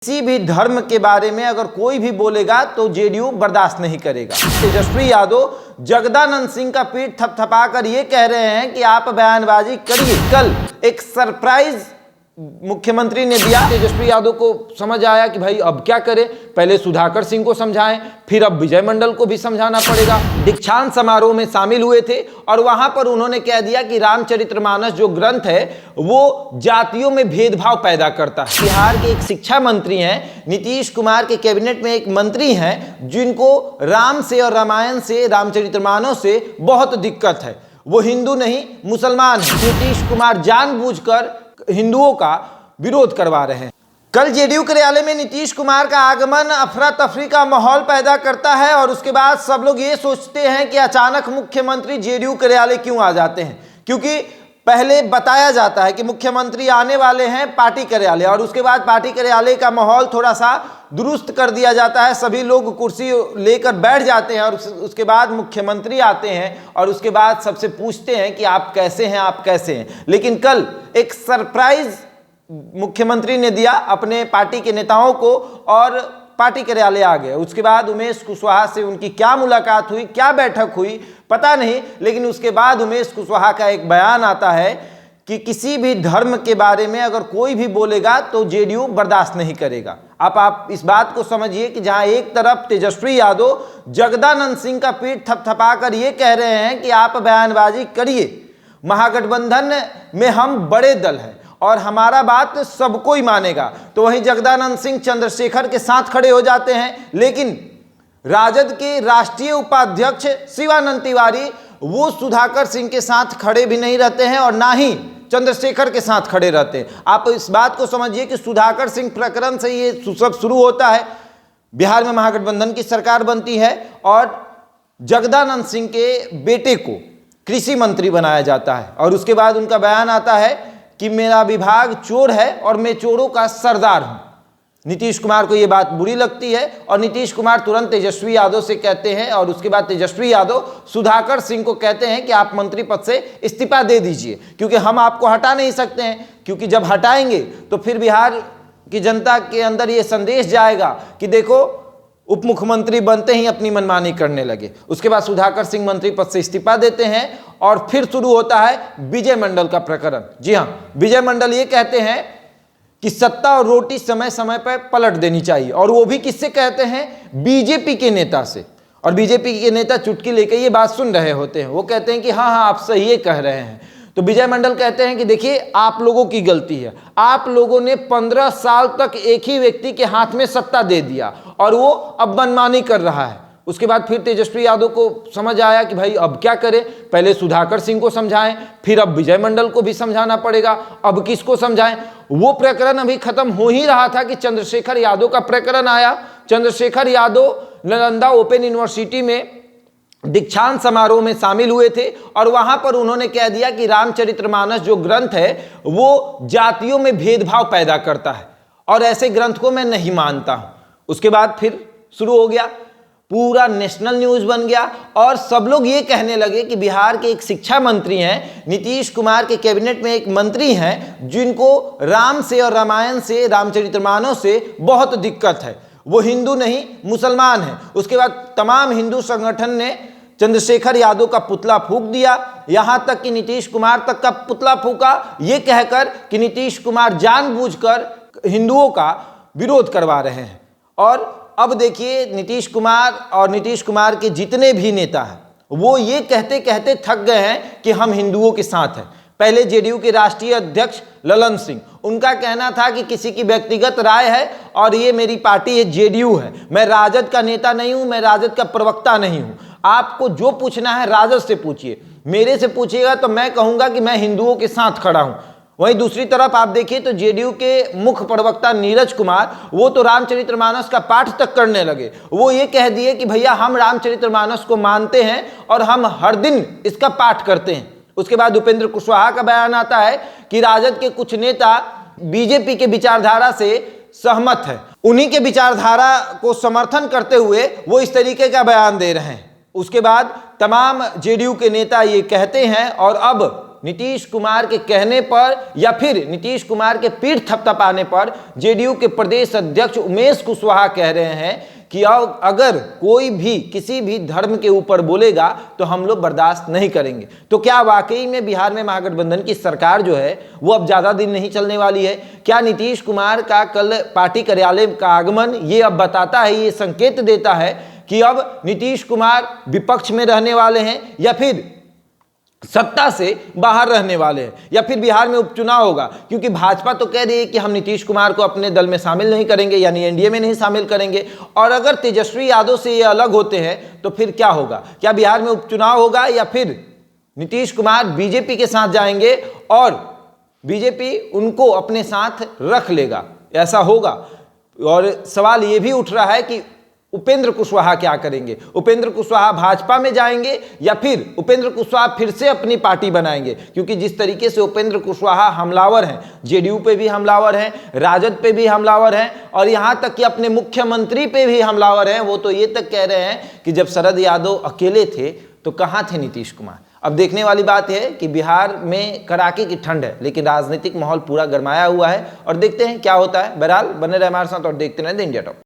किसी भी धर्म के बारे में अगर कोई भी बोलेगा तो जेडीयू बर्दाश्त नहीं करेगा। तेजस्वी यादव जगदानंद सिंह का पीठ थपथपाकर ये कह रहे हैं कि आप बयानबाजी करिए। कल एक सरप्राइज मुख्यमंत्री ने दिया। तेजस्वी यादव को समझ आया कि भाई अब क्या करें, पहले सुधाकर सिंह को समझाएं, फिर अब विजय मंडल को भी समझाना पड़ेगा। दीक्षांत समारोह में शामिल हुए थे और वहां पर उन्होंने कह दिया कि रामचरितमानस जो ग्रंथ है वो जातियों में भेदभाव पैदा करता है। बिहार के एक शिक्षा मंत्री हैं, नीतीश कुमार के कैबिनेट में एक मंत्री हैं जिनको राम से और रामायण से, रामचरितमानस से बहुत दिक्कत है। वो हिंदू नहीं मुसलमान है। नीतीश कुमार जानबूझकर हिंदुओं का विरोध करवा रहे हैं। कल जेडीयू कार्यालय में नीतीश कुमार का आगमन अफरा तफरी का माहौल पैदा करता है और उसके बाद सब लोग ये सोचते हैं कि अचानक मुख्यमंत्री जेडीयू कार्यालय क्यों आ जाते हैं, क्योंकि पहले बताया जाता है कि मुख्यमंत्री आने वाले हैं पार्टी कार्यालय और उसके बाद पार्टी कार्यालय का माहौल थोड़ा सा दुरुस्त कर दिया जाता है। सभी लोग कुर्सी लेकर बैठ जाते हैं और उसके बाद मुख्यमंत्री आते हैं और उसके बाद सबसे पूछते हैं कि आप कैसे हैं, आप कैसे हैं। लेकिन कल एक सरप्राइज मुख्यमंत्री ने दिया अपने पार्टी के नेताओं को और पार्टी कार्यालय आ गए। उसके बाद उमेश कुशवाहा से उनकी क्या मुलाकात हुई, क्या बैठक हुई पता नहीं, लेकिन उसके बाद उमेश कुशवाहा का एक बयान आता है कि किसी भी धर्म के बारे में अगर कोई भी बोलेगा तो जेडीयू बर्दाश्त नहीं करेगा। आप इस बात को समझिए कि जहां एक तरफ तेजस्वी यादव जगदानंद सिंह का पीठ थपथपाकर ये कह रहे हैं कि आप बयानबाजी करिए, महागठबंधन में हम बड़े दल हैं और हमारा बात सबको ही मानेगा, तो वहीं जगदानंद सिंह चंद्रशेखर के साथ खड़े हो जाते हैं। लेकिन राजद के राष्ट्रीय उपाध्यक्ष शिवानंद तिवारी वो सुधाकर सिंह के साथ खड़े भी नहीं रहते हैं और ना ही चंद्रशेखर के साथ खड़े रहते हैं। आप इस बात को समझिए कि सुधाकर सिंह प्रकरण से ये सब शुरू होता है। बिहार में महागठबंधन की सरकार बनती है और जगदानंद सिंह के बेटे को कृषि मंत्री बनाया जाता है और उसके बाद उनका बयान आता है कि मेरा विभाग चोर है और मैं चोरों का सरदार हूं। नीतीश कुमार को यह बात बुरी लगती है और नीतीश कुमार तुरंत तेजस्वी यादव से कहते हैं और उसके बाद तेजस्वी यादव सुधाकर सिंह को कहते हैं कि आप मंत्री पद से इस्तीफा दे दीजिए, क्योंकि हम आपको हटा नहीं सकते हैं, क्योंकि जब हटाएंगे तो फिर बिहार की जनता के अंदर ये संदेश जाएगा कि देखो उप मुख्यमंत्री बनते ही अपनी मनमानी करने लगे। उसके बाद सुधाकर सिंह मंत्री पद से इस्तीफा देते हैं और फिर शुरू होता है विजय मंडल का प्रकरण। जी हां, विजय मंडल ये कहते हैं कि सत्ता और रोटी समय समय पर पलट देनी चाहिए और वो भी किससे कहते हैं, बीजेपी के नेता से। और बीजेपी के नेता चुटकी लेकर ये बात सुन रहे होते हैं, वो कहते हैं कि हाँ हाँ आप सही कह रहे हैं। तो विजय मंडल कहते हैं कि देखिए आप लोगों की गलती है, आप लोगों ने 15 साल तक एक ही व्यक्ति के हाथ में सत्ता दे दिया और वो अब मनमानी कर रहा है। उसके बाद फिर तेजस्वी यादव को समझ आया कि भाई अब क्या करें, पहले सुधाकर सिंह को समझाएं, फिर अब विजय मंडल को भी समझाना पड़ेगा। अब किसको समझाएं? वो प्रकरण अभी खत्म हो ही रहा था कि चंद्रशेखर यादव का प्रकरण आया। चंद्रशेखर यादव नालंदा ओपन यूनिवर्सिटी में दीक्षांत समारोह में शामिल हुए थे और वहां पर उन्होंने कह दिया कि रामचरितमानस जो ग्रंथ है वो जातियों में भेदभाव पैदा करता है और ऐसे ग्रंथ को मैं नहीं मानता हूं। उसके बाद फिर शुरू हो गया, पूरा नेशनल न्यूज बन गया और सब लोग ये कहने लगे कि बिहार के एक शिक्षा मंत्री हैं, नीतीश कुमार के कैबिनेट में एक मंत्री हैं जिनको राम से और रामायण से, रामचरितमानस से बहुत दिक्कत है, वो हिंदू नहीं मुसलमान है। उसके बाद तमाम हिंदू संगठन ने चंद्रशेखर यादव का पुतला फूंक दिया, यहां तक कि नीतीश कुमार तक का पुतला फूंका, ये कहकर कि नीतीश कुमार जानबूझकर हिंदुओं का विरोध करवा रहे हैं। और अब देखिए नीतीश कुमार और नीतीश कुमार के जितने भी नेता हैं वो ये कहते कहते थक गए हैं कि हम हिंदुओं के साथ हैं। पहले जेडीयू के राष्ट्रीय अध्यक्ष ललन सिंह, उनका कहना था कि किसी की व्यक्तिगत राय है और ये मेरी पार्टी है, जेडीयू है, मैं राजद का नेता नहीं हूं, मैं राजद का प्रवक्ता नहीं हूं, आपको जो पूछना है राजद से पूछिए, मेरे से पूछिएगा तो मैं कहूंगा कि मैं हिंदुओं के साथ खड़ा हूं। वहीं दूसरी तरफ आप देखिए तो जेडीयू के मुख्य प्रवक्ता नीरज कुमार, वो तो रामचरितमानस का पाठ तक करने लगे। वो ये कह दिए कि भैया हम रामचरितमानस को मानते हैं और हम हर दिन इसका पाठ करते हैं। उसके बाद उपेंद्र कुशवाहा का बयान आता है कि राजद के कुछ नेता बीजेपी के विचारधारा से सहमत है, उन्हीं के विचारधारा को समर्थन करते हुए वो इस तरीके का बयान दे रहे हैं। उसके बाद तमाम जेडीयू के नेता ये कहते हैं और अब नीतीश कुमार के कहने पर या फिर नीतीश कुमार के पीठ थपथपाने पर जेडीयू के प्रदेश अध्यक्ष उमेश कुशवाहा कह रहे हैं कि अब अगर कोई भी किसी भी धर्म के ऊपर बोलेगा तो हम लोग बर्दाश्त नहीं करेंगे। तो क्या वाकई में बिहार में महागठबंधन की सरकार जो है वो अब ज्यादा दिन नहीं चलने वाली है? क्या नीतीश कुमार का कल पार्टी कार्यालय का आगमन ये अब बताता है, ये संकेत देता है कि अब नीतीश कुमार विपक्ष में रहने वाले हैं या फिर सत्ता से बाहर रहने वाले हैं, या फिर बिहार में उपचुनाव होगा? क्योंकि भाजपा तो कह रही है कि हम नीतीश कुमार को अपने दल में शामिल नहीं करेंगे, यानी एनडीए में नहीं शामिल करेंगे। और अगर तेजस्वी यादव से ये अलग होते हैं तो फिर क्या होगा? क्या बिहार में उपचुनाव होगा या फिर नीतीश कुमार बीजेपी के साथ जाएंगे और बीजेपी उनको अपने साथ रख लेगा? ऐसा होगा। और सवाल ये भी उठ रहा है कि उपेंद्र कुशवाहा क्या करेंगे? उपेंद्र कुशवाहा भाजपा में जाएंगे या फिर उपेंद्र कुशवाहा फिर से अपनी पार्टी बनाएंगे? क्योंकि जिस तरीके से उपेंद्र कुशवाहा हमलावर हैं, जेडीयू पे भी हमलावर हैं, राजद पे भी हमलावर हैं और यहां तक कि अपने मुख्यमंत्री पे भी हमलावर हैं। वो तो ये तक कह रहे हैं कि जब शरद यादव अकेले थे तो कहां थे नीतीश कुमार? अब देखने वाली बात है कि बिहार में कड़ाके की ठंड है, लेकिन राजनीतिक माहौल पूरा गरमाया हुआ है और देखते हैं क्या होता है। बहरहाल बने रहे हमारे साथ और देखते रहें द इंडिया टॉप।